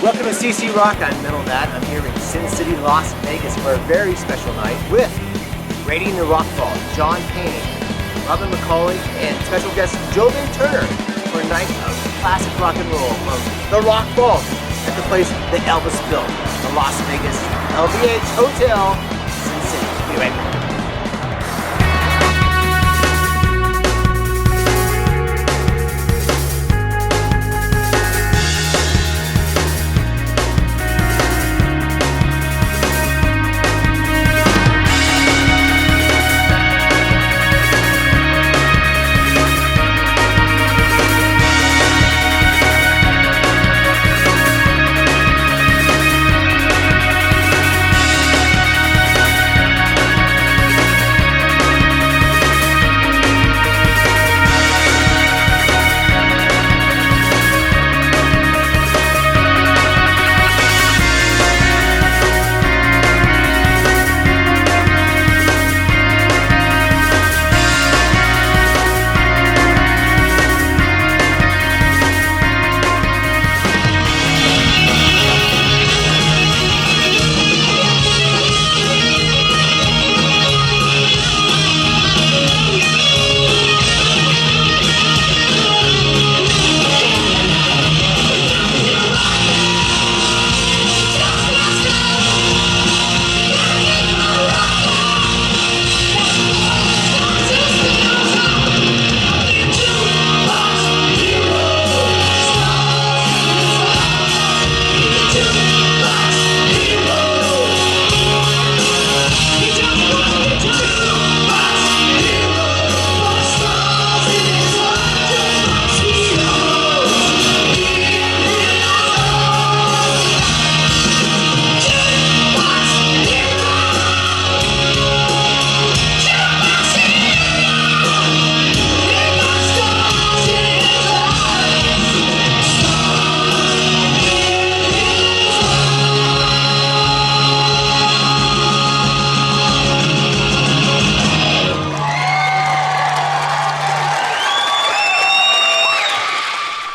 Welcome to CC Rock. I'm Mental Matt. I'm here in Sin City, Las Vegas for a very special night with Raiding the Rock Vault, John Payne, Robin McCauley, and special guest Joe Lynn Turner for a night of classic rock and roll from the Rock Vault at the place that Elvis built, the Las Vegas LVH Hotel, Sin City. Be right back.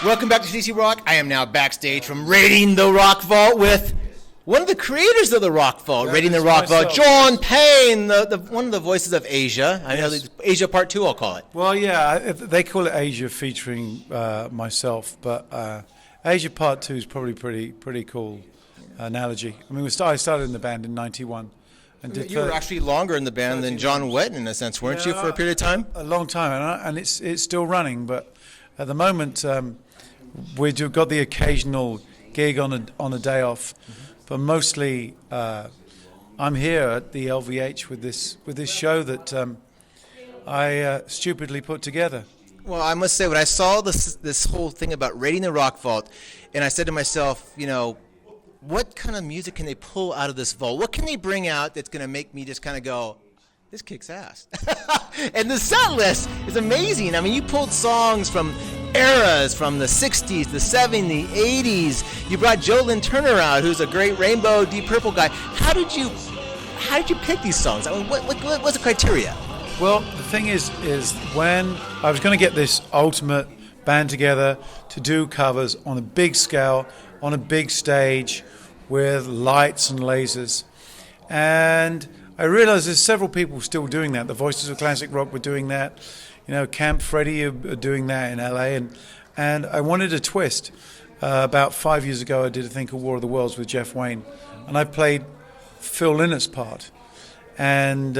Welcome back to CC Rock. I am now backstage from Raiding the Rock Vault with one of the creators of the Rock Vault, Raiding the Rock Vault, John Payne, one of the voices of Asia. I know Asia Part 2, I'll call it. Well, yeah, they call it Asia featuring myself, but Asia Part 2 is probably pretty cool analogy. I mean, I started in the band in '91. And you were actually longer in the band than John Wetton, in a sense, weren't you, for a period of time? A long time, and it's still running, but at the moment we've got the occasional gig on a day off, but mostly I'm here at the LVH with this show that I stupidly put together. Well, I must say, when I saw this whole thing about Raiding the Rock Vault, and I said to myself, you know, what kind of music can they pull out of this vault? What can they bring out that's going to make me just kind of go, this kicks ass? And the set list is amazing. I mean, you pulled songs from eras from the 60s, the 70s, the 80s. You brought Joe Lynn Turner out, who's a great Rainbow, Deep Purple guy. How did you pick these songs? I mean, what was the criteria? Well, the thing is when I was going to get this ultimate band together to do covers on a big scale, on a big stage, with lights and lasers, and I realized there's several people still doing that. The Voices of Classic Rock were doing that. You know, Camp Freddy are doing that in LA, and I wanted a twist. About 5 years ago, I did a thing called War of the Worlds with Jeff Wayne, and I played Phil Lynnett's part, and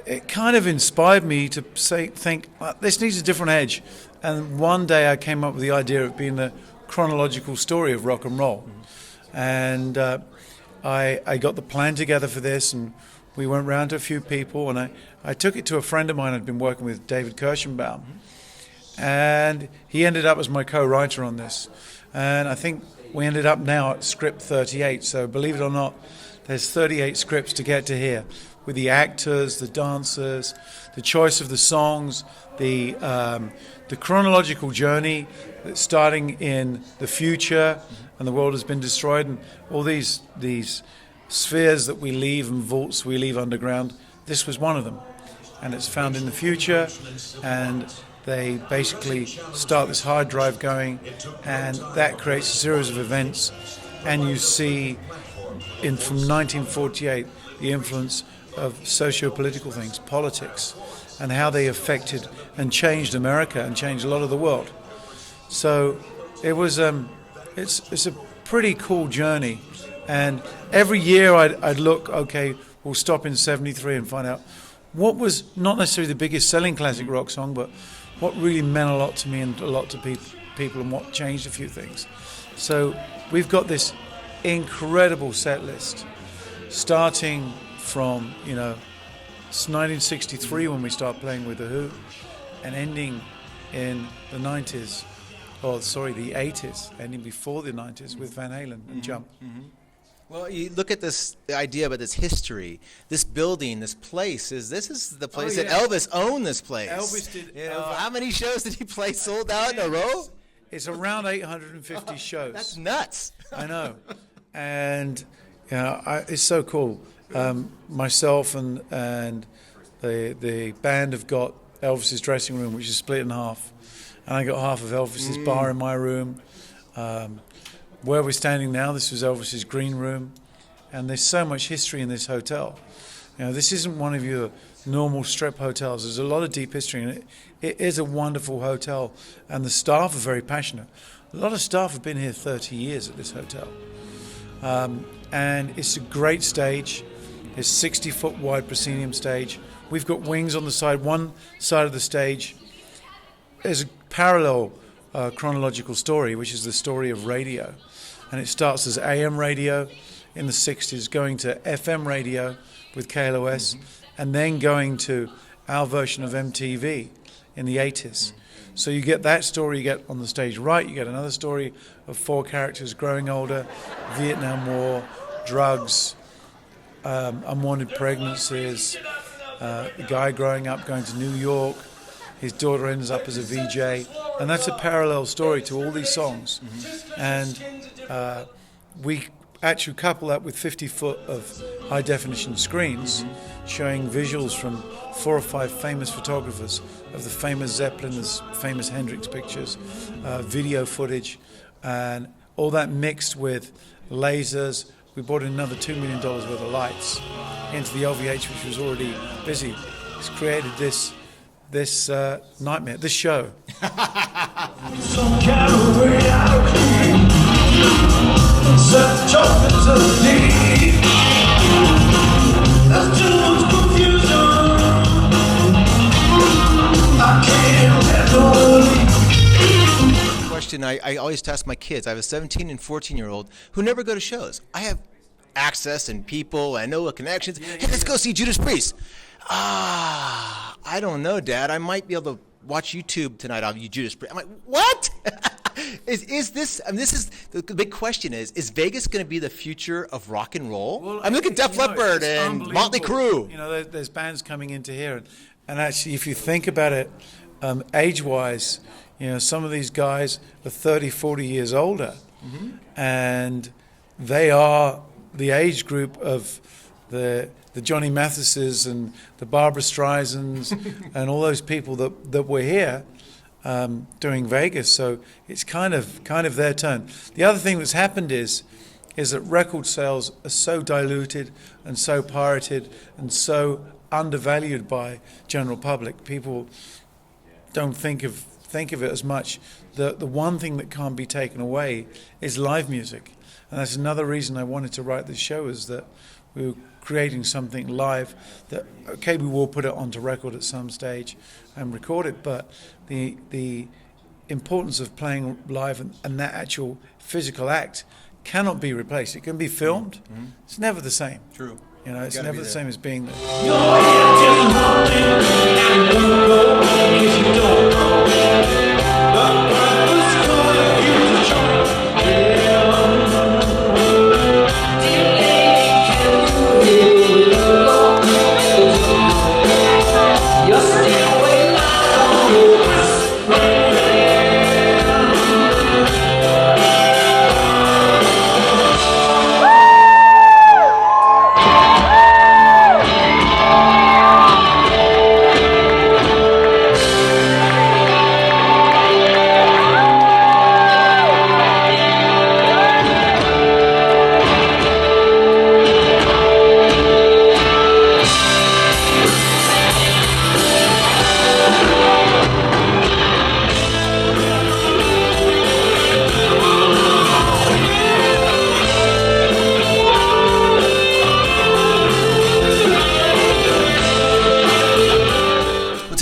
it kind of inspired me to think this needs a different edge. And one day I came up with the idea of being the chronological story of rock and roll, and I got the plan together for this, and we went round to a few people, and I took it to a friend of mine I'd been working with, David Kirschenbaum, and he ended up as my co-writer on this. And I think we ended up now at script 38, so believe it or not, there's 38 scripts to get to here, with the actors, the dancers, the choice of the songs, the chronological journey starting in the future, and the world has been destroyed, and all these spheres that we leave and vaults we leave underground. This was one of them, and it's found in the future, and They basically start this hard drive going, and that creates a series of events. And you see, from 1948, the influence of socio-political things, politics, and how they affected and changed America and changed a lot of the world. So it was, it's a pretty cool journey. And every year I'd look, okay, we'll stop in 73 and find out what was not necessarily the biggest selling classic rock song, but what really meant a lot to me and a lot to people and what changed a few things. So we've got this incredible set list, starting from, 1963 when we start playing with The Who, and ending in the 90s, the 80s, ending before the 90s with Van Halen and Jump. Mm-hmm. Well, you look at the idea about this history, this building, this place. This is the place that Elvis owned. This place. Elvis did. How many shows did he play sold out in a row? It's around 850 shows. That's nuts. I know, and it's so cool. Myself and the band have got Elvis's dressing room, which is split in half, and I got half of Elvis's bar in my room. Where we're standing now, this was Elvis's green room, and there's so much history in this hotel. This isn't one of your normal strip hotels. There's a lot of deep history, and it is a wonderful hotel, and the staff are very passionate. A lot of staff have been here 30 years at this hotel, and it's a great stage. It's 60-foot wide proscenium stage. We've got wings on the side. One side of the stage is a parallel chronological story, which is the story of radio. And it starts as AM radio in the 60s, going to FM radio with KLOS, and then going to our version of MTV in the 80s. So you get that story, you get on the stage right, you get another story of four characters growing older, Vietnam War, drugs, unwanted pregnancies, the guy growing up going to New York, his daughter ends up as a VJ, and that's a parallel story to all these songs. And we actually couple that with 50 foot of high definition screens showing visuals from 4 or 5 famous photographers of the famous Zeppelin, the famous Hendrix pictures, video footage, and all that mixed with lasers. We brought in another $2 million worth of lights into the LVH, which was already busy. It's created this nightmare, this show. Question I always ask my kids. I have a 17 and 14-year-old who never go to shows. I have access and people. I know connections. Hey, let's go see Judas Priest. I don't know, Dad. I might be able to watch YouTube tonight on Judas Priest. I'm like, what? Is this? I mean, this is the big question. Is Vegas going to be the future of rock and roll? Well, I mean, look at Def Leppard and Motley Crue. There's bands coming into here, and actually, if you think about it, age-wise, some of these guys are 30, 40 years older, and they are the age group of the Johnny Mathises and the Barbra Streisands and all those people that were here doing Vegas. So it's kind of their turn. The other thing that's happened is that record sales are so diluted and so pirated and so undervalued by general public. People don't think of it as much. The one thing that can't be taken away is live music. And that's another reason I wanted to write this show, is that we were creating something live that, okay, we will put it onto record at some stage and record it, but the importance of playing live and that actual physical act cannot be replaced. It can be filmed. It's never the same. True. It's never the same as being there.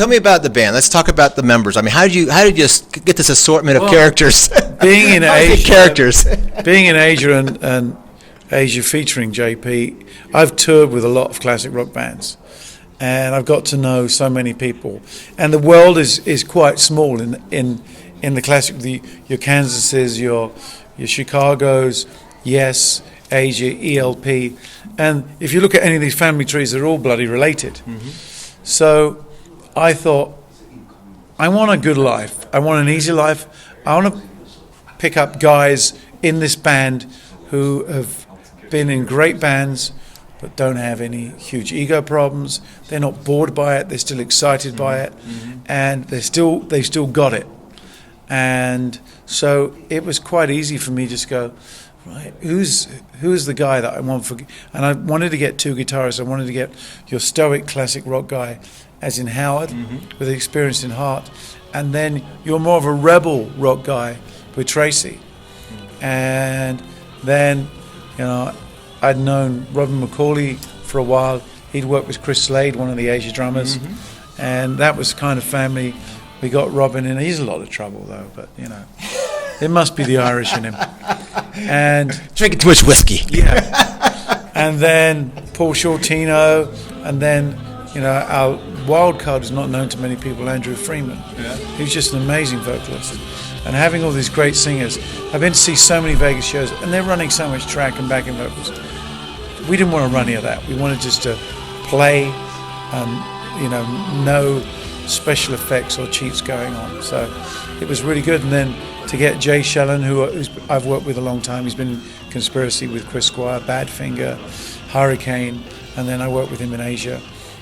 tell me about the band. Let's talk about the members. I mean, how did you get this assortment of characters? Being in Asia, characters. being in Asia and Asia featuring JP, I've toured with a lot of classic rock bands, and I've got to know so many people. And the world is quite small in the classic. Your Kansases, your Chicagos, Yes, Asia, ELP, and if you look at any of these family trees, they're all bloody related. Mm-hmm. So I thought, I want a good life. I want an easy life. I want to pick up guys in this band who have been in great bands but don't have any huge ego problems. They're not bored by it. They're still excited by it, and they've still got it. And so it was quite easy for me to just go, right, who's the guy that I want for? And I wanted to get two guitarists. I wanted to get your stoic classic rock guy, as in Howard, with experience in Heart, and then you're more of a rebel rock guy with Tracy. And then, I'd known Robin McCauley for a while. He'd worked with Chris Slade, one of the Asia drummers, and that was kind of family. We got Robin in. He's a lot of trouble though, but it must be the Irish in him. And drinking too much whiskey. Yeah. And then Paul Shortino, and then our wild card is not known to many people, Andrew Freeman. Yeah. He's just an amazing vocalist. And having all these great singers, I've been to see so many Vegas shows, and they're running so much track and backing vocals. We didn't want to run any of that. We wanted just to play, no special effects or cheats going on. So it was really good. And then to get Jay Shellen, who I've worked with a long time, he's been in Conspiracy with Chris Squire, Badfinger, Hurricane, and then I worked with him in Asia.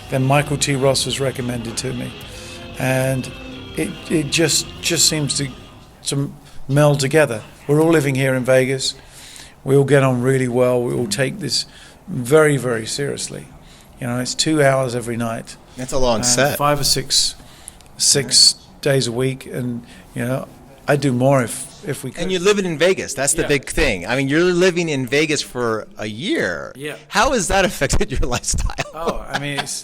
Then Michael T. Ross was recommended to me, and it just seems to meld together. We're all living here in Vegas. We all get on really well. We all take this very, very seriously. It's 2 hours every night. That's a long set. 5 or 6 days a week, and I do more if we could. And you're living in Vegas. That's the big thing. I mean, you're living in Vegas for a year. Yeah. How has that affected your lifestyle? Oh, I mean, it's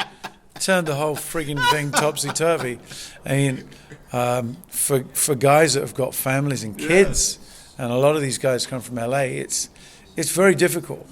turned the whole frigging thing topsy-turvy. I mean, for guys that have got families and kids, and a lot of these guys come from LA, it's very difficult.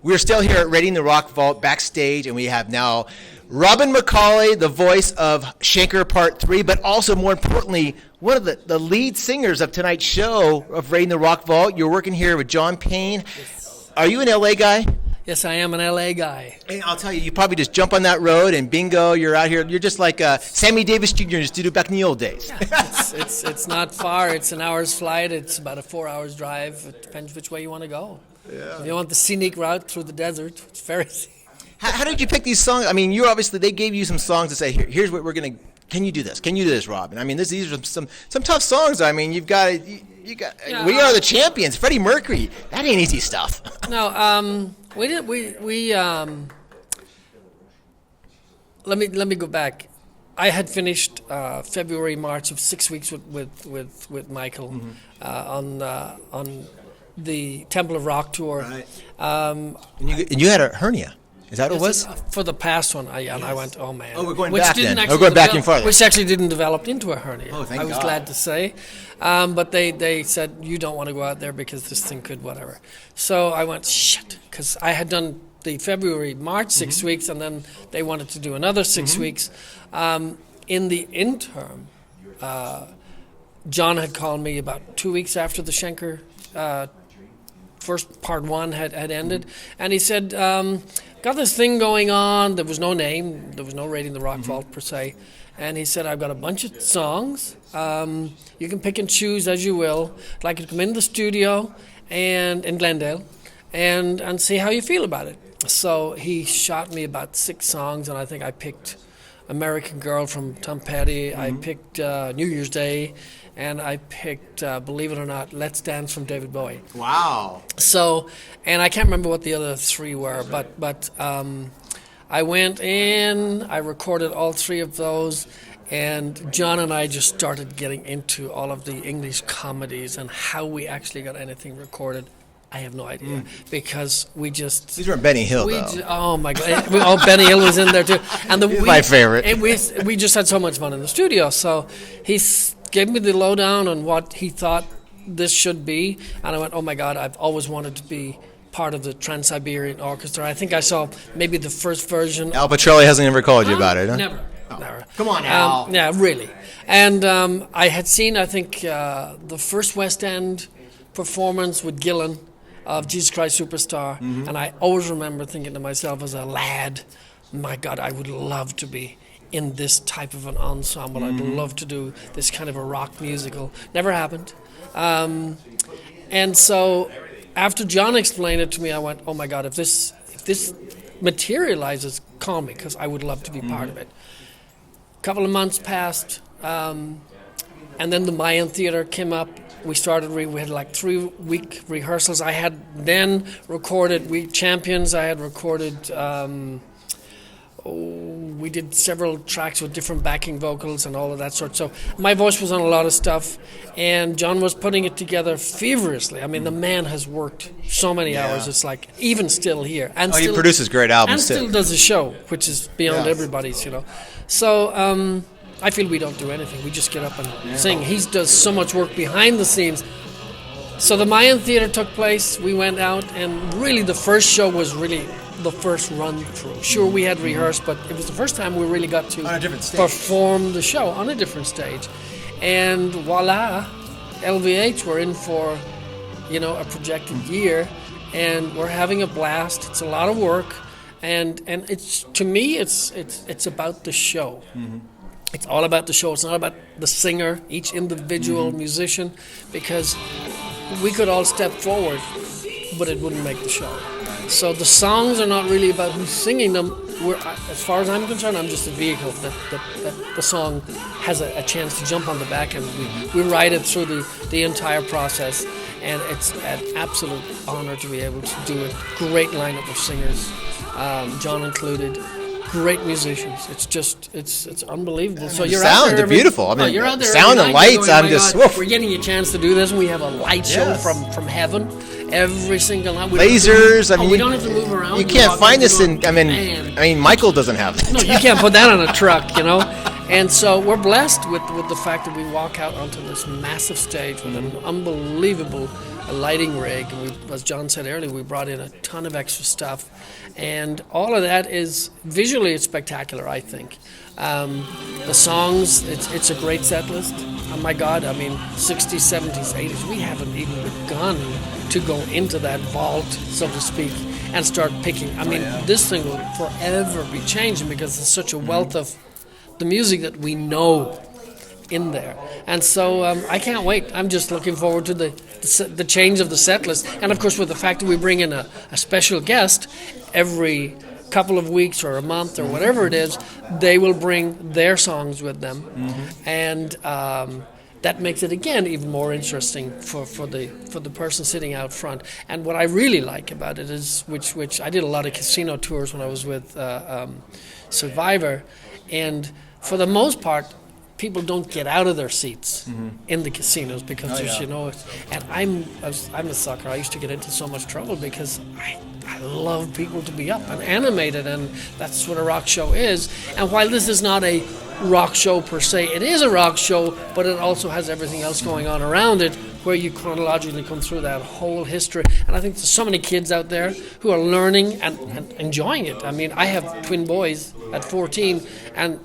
We're still here at Raiding the Rock Vault backstage, and we have now Robin McCauley, the voice of Schenker Part 3, but also, more importantly, one of the lead singers of tonight's show of Raiding the Rock Vault. You're working here with John Payne. Yes. Are you an LA guy? Yes, I am an LA guy. And I'll tell you, you probably just jump on that road and bingo, you're out here. You're just like Sammy Davis Jr. used to do back in the old days. Yeah, it's not far. It's an hour's flight. It's about a 4 hours drive. It depends which way you want to go. Yeah. If you want the scenic route through the desert, it's very scenic. How did you pick these songs? I mean, they gave you some songs to say, here's what we're going to, can you do this? Can you do this, Robin? I mean, these are some tough songs. I mean, you got, yeah, We Are the Champions, Freddie Mercury. That ain't easy stuff. No, let me go back. I had finished February, March of 6 weeks with Michael on the Temple of Rock tour. Right. And you had a hernia. Is that what it was? For the past one, I went, oh man. Oh, we're going back then. We're going back and farther. Which actually didn't develop into a hernia. Oh, thank God. I was glad to say. But they said, you don't want to go out there because this thing could whatever. So I went, shit, because I had done the February, March 6 weeks, and then they wanted to do another 6 weeks. In the interim, John had called me about 2 weeks after the Schenker first part one had ended, and he said, got this thing going on. There was no name. There was no Raiding the Rock Vault per se. And he said, I've got a bunch of songs. You can pick and choose as you will. I'd like you to come in the studio and in Glendale and see how you feel about it. So he shot me about 6 songs, and I think I picked American Girl from Tom Petty. I picked New Year's Day, and I picked, believe it or not, Let's Dance from David Bowie. Wow. So, and I can't remember what the other 3 were, but I went in, I recorded all 3 of those, And John and I just started getting into all of the English comedies and how we actually got anything recorded. I have no idea because we just. These weren't Benny Hill, though. Oh my God! Benny Hill was in there too, and He's my favorite. And we just had so much fun in the studio. So he gave me the lowdown on what he thought this should be, and I went, "Oh my God! I've always wanted to be part of the Trans-Siberian Orchestra." I think I saw maybe the first version. Al Petrelli hasn't ever called you about it, huh? Never. Never. Come on, Al. Yeah, really. And I had seen, I think, the first West End performance with Gillan of Jesus Christ Superstar, and I always remember thinking to myself as a lad, my God, I would love to be in this type of an ensemble. I'd love to do this kind of a rock musical. Never happened. And so after John explained it to me, I went, oh my God, if this materializes, call me, because I would love to be part of it. A couple of months passed, and then the Mayan Theater came up. We started, we had like 3-week rehearsals. I had then recorded We Champions. I had recorded, we did several tracks with different backing vocals and all of that sort. So my voice was on a lot of stuff, and John was putting it together feverishly. I mean, the man has worked so many hours. It's like, even still here. And he produces great albums, too. And still does a show, which is beyond everybody's, So, I feel we don't do anything. We just get up and sing. He does so much work behind the scenes. So the Mayan Theater took place. We went out, and really the first show was really the first run through. Sure, we had rehearsed, but it was the first time we really got to perform the show on a different stage. And voila, LVH, we're in for, a projected year, and we're having a blast. It's a lot of work, and it's, to me, it's about the show. It's all about the show. It's not about the singer, each individual musician, because we could all step forward, but it wouldn't make the show. So the songs are not really about who's singing them. As far as I'm concerned, I'm just a vehicle that the song has a chance to jump on the back, and we ride it through the entire process. And it's an absolute honor to be able to do a great lineup of singers, John included. Great musicians. It's just, it's unbelievable. So you're out there. Beautiful. I mean, you're out there sound and lights. Going, I'm just. God, we're getting a chance to do this, and we have a light show from heaven every single night. Lasers. I mean, we don't have to move around. You can't find this in. I mean, Michael doesn't have that. No, you can't put that on a truck, And so we're blessed with the fact that we walk out onto this massive stage with an unbelievable lighting rig. And as John said earlier, we brought in a ton of extra stuff. And all of that is visually spectacular, I think. The songs, it's a great set list. Oh my God, 60s, 70s, 80s. We haven't even begun to go into that vault, so to speak, and start picking. This thing will forever be changing because there's such a wealth of the music that we know in there. And so I can't wait. I'm just looking forward to the change of the set list. And of course, with the fact that we bring in a special guest every couple of weeks or a month or whatever it is, they will bring their songs with them. And that makes it, again, even more interesting for the person sitting out front. And what I really like about it is, which I did a lot of casino tours when I was with Survivor, and for the most part, people don't get out of their seats in the casinos because and I'm a sucker. I used to get into so much trouble because I love people to be up and animated, and that's what a rock show is. And while this is not a rock show per se, it is a rock show, but it also has everything else going on around it, where you chronologically come through that whole history. And I think there's so many kids out there who are learning and enjoying it. I have twin boys at 14, and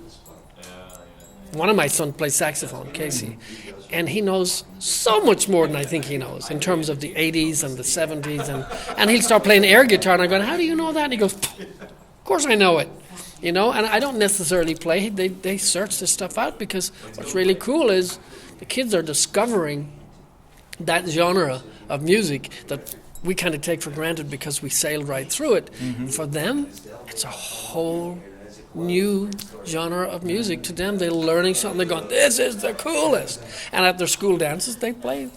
one of my sons plays saxophone, Casey, and he knows so much more than I think he knows in terms of the 80s and the 70s, and he'll start playing air guitar, and I go, how do you know that? And he goes, of course I know it. And I don't necessarily play. They search this stuff out because what's really cool is the kids are discovering that genre of music that we kind of take for granted because we sailed right through it. For them, it's a whole new genre of music. To them, they're learning something. They're going, this is the coolest. And at their school dances, they play,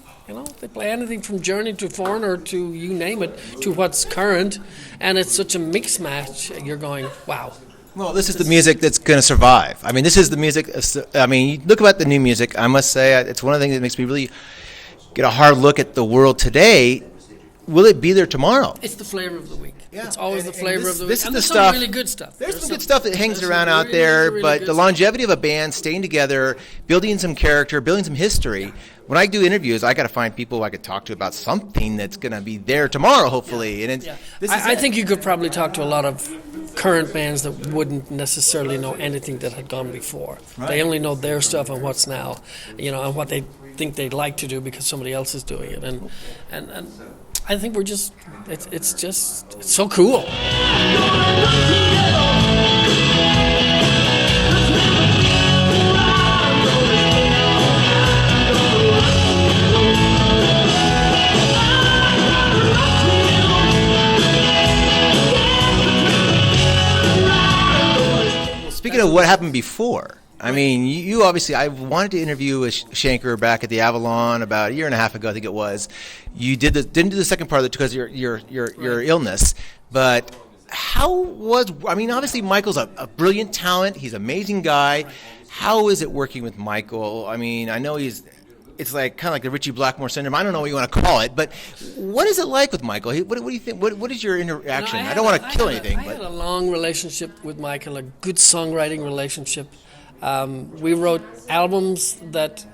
they play anything from Journey to Foreigner to you name it, to what's current. And it's such a mix match. You're going, wow. Well, this is the music that's going to survive. I mean, this is the music. I mean, you look about the new music. I must say, it's one of the things that makes me really get a hard look at the world today. Will it be there tomorrow? It's the flavor of the week. Yeah. It's always the flavor of the week. This is And the there's stuff. some really good stuff. There's some good stuff that hangs there's around some out there, really but good the stuff. longevity of a band, staying together, building some character, building some history. When I do interviews, I got to find people I could talk to about something that's going to be there tomorrow, hopefully. And I think you could probably talk to a lot of current bands that wouldn't necessarily know anything that had gone before. Right. They only know their stuff and what's now, and what they think they'd like to do because somebody else is doing it. And I think it's so cool. Speaking of what happened before, I mean, you obviously, I wanted to interview with Schenker back at the Avalon about a year and a half ago, I think it was. You didn't do the second part of it because of your illness, but obviously Michael's a brilliant talent. He's an amazing guy. How is it working with Michael? I mean, I know it's like kind of like the Richie Blackmore syndrome. I don't know what you want to call it, but what is it like with Michael? What do you think? What is your interaction? I don't want to kill anything. I had a long relationship with Michael, a good songwriting relationship. We wrote albums that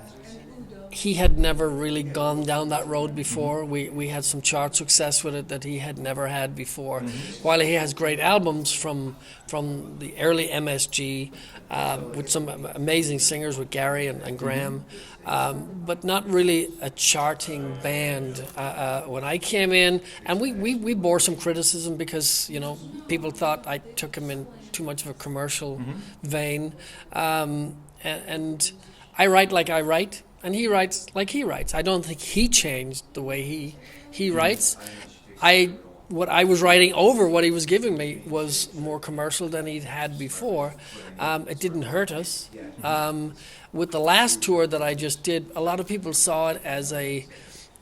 he had never really gone down that road before. We had some chart success with it that he had never had before. While he has great albums from the early MSG with some amazing singers with Gary and Graham, but not really a charting band. When I came in, and we bore some criticism because people thought I took him in too much of a commercial vein, and I write like I write. And he writes like he writes. I don't think he changed the way he writes. What I was writing over what he was giving me was more commercial than he'd had before. It didn't hurt us. With the last tour that I just did, a lot of people saw it as a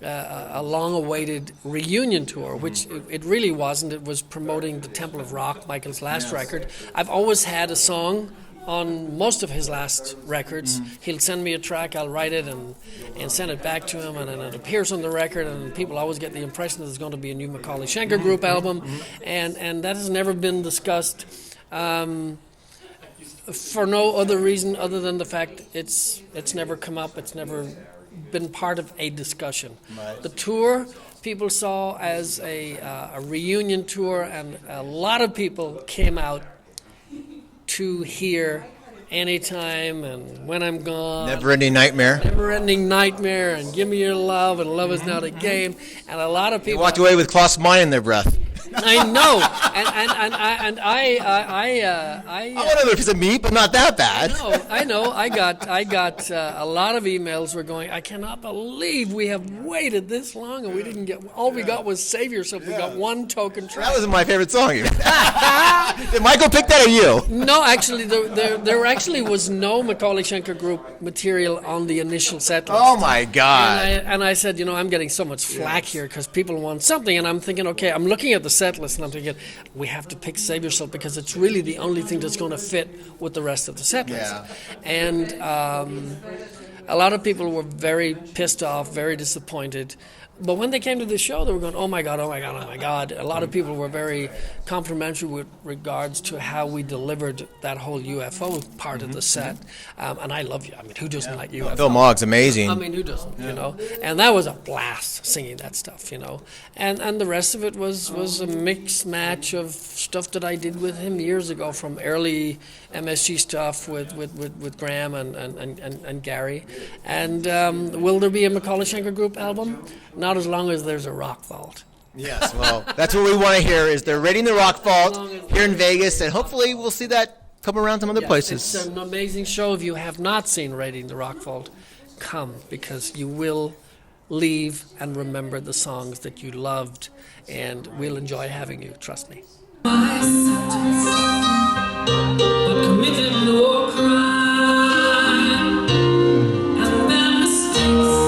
long-awaited reunion tour, which it really wasn't. It was promoting the Temple of Rock, Michael's last record. I've always had a song on most of his last records. He'll send me a track, I'll write it and send it back to him, and then it appears on the record, and people always get the impression that there's going to be a new McAuley Schenker group album, and that has never been discussed for no other reason other than the fact it's never come up, it's never been part of a discussion. Right. The tour people saw as a reunion tour, and a lot of people came out to hear Anytime and When I'm Gone. Never-ending Nightmare. Never-ending Nightmare and Give Me Your Love and Love Is Not a Game. And a lot of people... They walked away with Klaus Meine in their breath. I know. And I want another piece of meat, but not that bad. I know. I got a lot of emails were going, I cannot believe we have waited this long and we didn't get, all we got was Save Yourself. We got one token track. That wasn't my favorite song. Did Michael pick that or you? No, actually, there actually was no McAuley Schenker group material on the initial set list. Oh my God. And I said, I'm getting so much flack here because people want something, and I'm thinking, okay, I'm looking at the set list and I'm thinking, we have to pick Save Yourself because it's really the only thing that's going to fit with the rest of the set list. Yeah. And a lot of people were very pissed off, very disappointed. But when they came to the show, they were going, oh my God, oh my God, oh my God. A lot of people were very complimentary with regards to how we delivered that whole UFO part of the set. And I love you. I mean, who doesn't like UFO? Phil Mogg's amazing. I mean, who doesn't, And that was a blast singing that stuff, And the rest of it was a mixed match of stuff that I did with him years ago, from early MSG stuff with Graham and Gary. And will there be a McAuley Schenker group album? Not as long as there's a rock vault. Yes, well, that's what we want to hear, is they're raiding the rock vault here in Vegas, and hopefully we'll see that come around some other places. It's an amazing show. If you have not seen Raiding the Rock Vault, come, because you will leave and remember the songs that you loved, and we'll enjoy having you, trust me. Committed no crime, and their mistakes.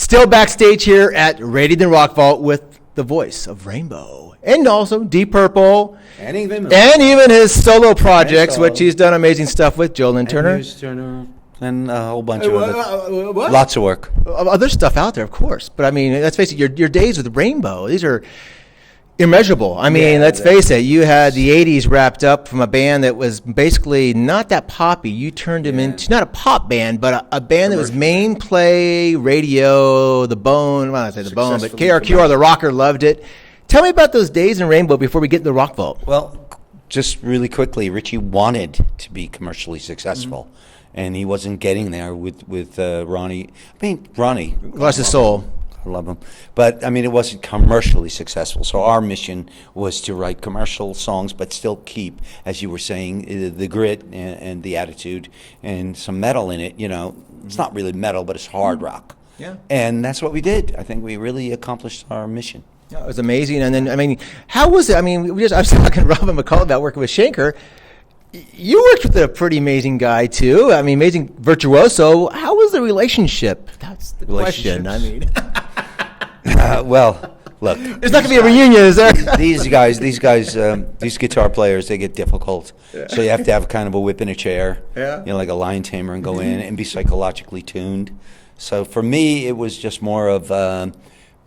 Still backstage here at Rating the Rock Vault with the voice of Rainbow and also Deep Purple And even his solo projects, which he's done amazing stuff with, Joe Lynn Turner. And a whole bunch of other, lots of work. Other stuff out there, of course. But I mean, let's face it, your days with Rainbow, these are immeasurable. I mean, let's face it, you had the 80s wrapped up from a band that was basically not that poppy. You turned them into, not a pop band, but a band that was main play, radio, The Bone, well, I say The Bone, but KRQR, the rocker, loved it. Tell me about those days in Rainbow before we get in the Rock Vault. Well, just really quickly, Richie wanted to be commercially successful, and he wasn't getting there with Ronnie. I mean, Ronnie Lost his soul. I love him. But, I mean, it wasn't commercially successful. So our mission was to write commercial songs, but still keep, as you were saying, the grit and the attitude and some metal in it. You know, it's not really metal, but it's hard rock. Yeah. And that's what we did. I think we really accomplished our mission. Yeah, it was amazing. And then, I mean, how was it? I mean, I was talking to Robin McCauley about working with Schenker. You worked with a pretty amazing guy, too. I mean, amazing virtuoso. How was the relationship? That's the question. I mean, well, look. There's not going to be a reunion, is there? These guitar players, they get difficult. So you have to have kind of a whip in a chair, you know, like a lion tamer, and go in and be psychologically tuned. So for me, it was just more of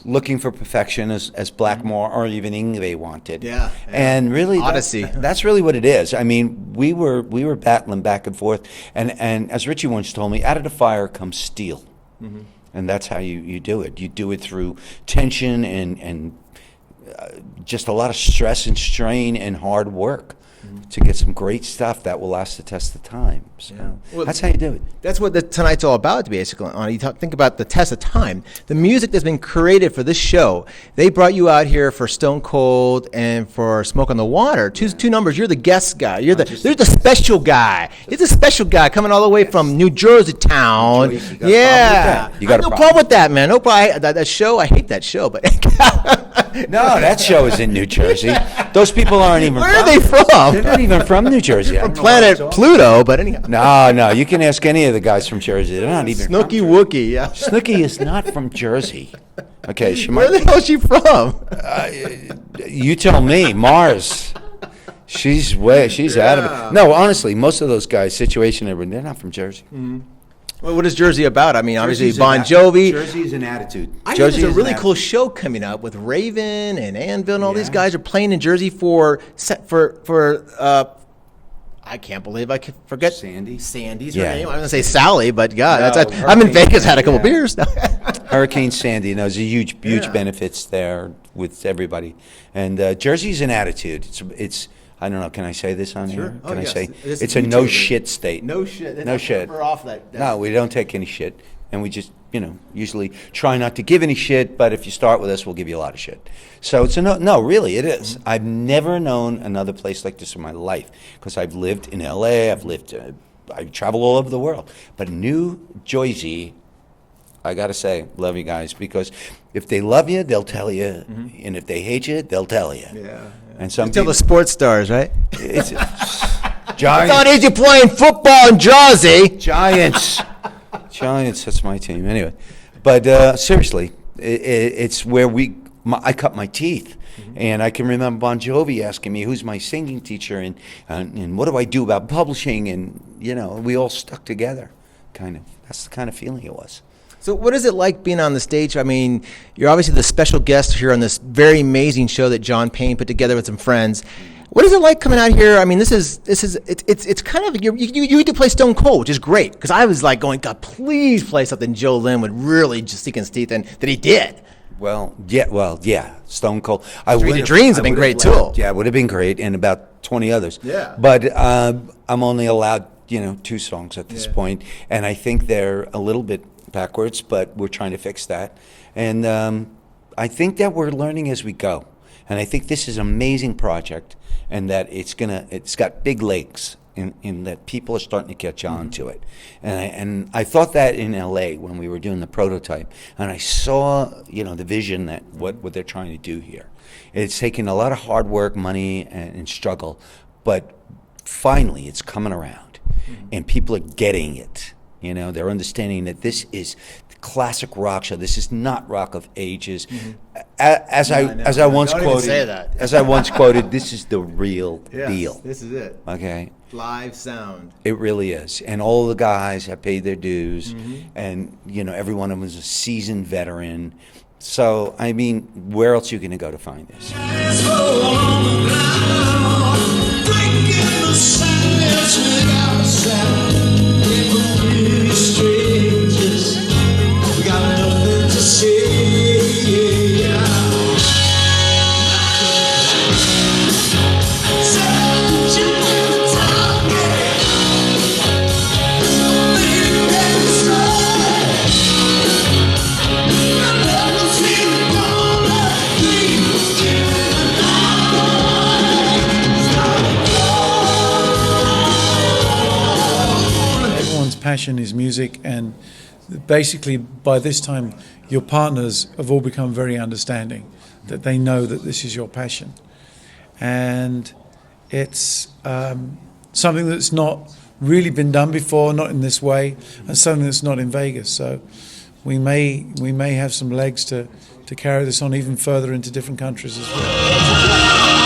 looking for perfection, as Blackmore or even Yngwie wanted. Yeah. And really, Odyssey. That's really what it is. I mean, we were battling back and forth, and as Richie once told me, out of the fire comes steel. Mm-hmm. And that's how you do it. You do it through tension and just a lot of stress and strain and hard work to get some great stuff that will last the test of time. So Well, that's how you do it. That's what tonight's all about, basically. You think about the test of time. The music that's been created for this show. They brought you out here for Stone Cold and for Smoke on the Water. Two numbers. You're the guest guy. You're the special guy. You're the special guy coming all the way from New Jersey town. You got a no problem with that, man. No problem. That show. I hate that show, but No, that show is in New Jersey. Those people aren't even where are they from? They're not even from New Jersey. From planet Pluto, but anyhow. No, you can ask any of the guys from Jersey. They're not even Snooky from Wookie, yeah. Snooky is not from Jersey. Okay, Where the hell is she from? You tell me, Mars. She's out of it. No, honestly, most of those guys, Situation, they're not from Jersey. Mm-hmm. Well, what is Jersey about? I mean, obviously Jersey's Bon Jovi. Jersey's an attitude. I think there's a really cool show coming up with Raven and Anvil and all these guys are playing in Jersey for I can't believe I could forget Sandy's her name. I was gonna say Sally, but God, I'm in Vegas, had a couple beers. Hurricane Sandy, there's a huge benefits there with everybody, and Jersey's an attitude. It's I don't know. Can I say this on here? Can I say it's a no shit state? No shit. No shit. We're off that. No, we don't take any shit, and we just usually try not to give any shit. But if you start with us, we'll give you a lot of shit. So it's a no. Really, it is. Mm-hmm. I've never known another place like this in my life because I've lived in L.A. I travel all over the world, but New Jersey. I gotta say, love you guys because if they love you, they'll tell you, and if they hate you, they'll tell you. Yeah. And some tell the sports stars, right? It's Giants. It's not easy playing football in Jersey. Giants, that's my team. Anyway, but seriously, it's where I cut my teeth. And I can remember Bon Jovi asking me, who's my singing teacher, and what do I do about publishing? And, we all stuck together, kind of. That's the kind of feeling it was. So what is it like being on the stage? I mean, you're obviously the special guest here on this very amazing show that John Payne put together with some friends. What is it like coming out here? I mean, it's kind of you get to play Stone Cold, which is great because I was like going, God, please play something Joe Lynn would really just sink his teeth in that he did. Well, yeah, Stone Cold. Street of Dreams have been great too. Yeah, it would have been great, and about 20 others. Yeah. But I'm only allowed 2 songs at this point, and I think they're a little bit backwards, but we're trying to fix that. And I think that we're learning as we go. And I think this is an amazing project, and that it's got big legs, in that people are starting to catch on to it. And I thought that in LA when we were doing the prototype, and I saw the vision that what they're trying to do here. It's taken a lot of hard work, money, and struggle, but finally it's coming around, and people are getting it. They're understanding that this is classic rock show. This is not Rock of Ages. As I once Don't even quoted, say that. as I once quoted, this is the real deal. This is it. Okay. Live sound. It really is, and all the guys have paid their dues, and every one of them is a seasoned veteran. So I mean, where else are you going to go to find this? Passion is music, and basically by this time your partners have all become very understanding, that they know that this is your passion, and it's something that's not really been done before, not in this way, and something that's not in Vegas. So we may have some legs to carry this on even further into different countries as well.